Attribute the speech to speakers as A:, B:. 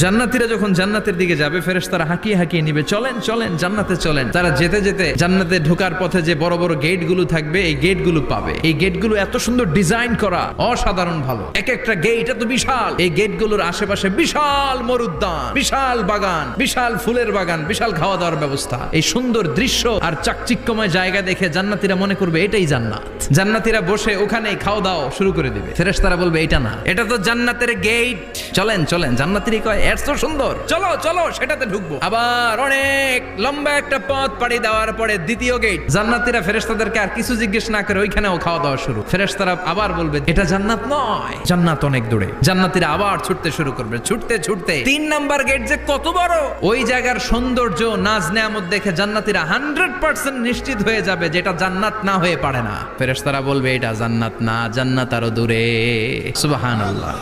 A: জান্নাতীরা যখন জান্নাতের দিকে যাবে, ফেরেশতারা হাঁকিয়ে হাঁকিয়ে নিবে, চলেন চলেন জান্নাতে চলেন। তারা যেতে যেতে জান্নাতে ঢোকার পথে যে বড় বড় গেট গুলো থাকবে, এই গেট গুলো পাবে। এই গেট গুলো এত সুন্দর ডিজাইন করা, অসাধারণ ভালো। এক একটা গেট এত বিশাল। এই গেট গুলোর আশেপাশে বিশাল মরুদ্যান, বিশাল বাগান, বিশাল ফুলের বাগান, বিশাল খাওয়া দাওয়ার ব্যবস্থা। এই সুন্দর দৃশ্য আর চাকচিক্যময় জায়গা দেখে জান্নাতীরা মনে করবে এটাই জান্নাত। জান্নাতীরা বসে ওখানে খাওয়া দাওয়া শুরু করে দিবে। ফেরেশতারা বলবে এটা না, এটা তো জান্নাতের গেট, চলেন চলেন। জান্নাতীরা কয় এত সুন্দর, চলো চলো সেটাতে ঢুকবো। আবার অনেক লম্বা একটা পথ পাড়ি দেওয়ার পরে দ্বিতীয় গেট। জান্নাতীরা ফেরেশতাদেরকে আর কিছু জিজ্ঞেস না করে ওইখানেও খাওয়া দাওয়া শুরু। ফেরেশতারা আবার বলবে এটা জান্নাত নয়, জান্নাত অনেক দূরে। জান্নাতীরা আবার ছুটতে শুরু করবে, ছুটতে ছুটতে 3 নাম্বার গেট যে কত বড়, ওই জায়গার সৌন্দর্য নাজ নেয়ামত দেখে জান্নাতীরা 100% নিশ্চিত হয়ে যাবে যেটা জান্নাত না হয়ে পারে না। ফেরেশতারা বলবে এটা জান্নাত না, জান্নাত আরো দূরে। সুবহানাল্লাহ।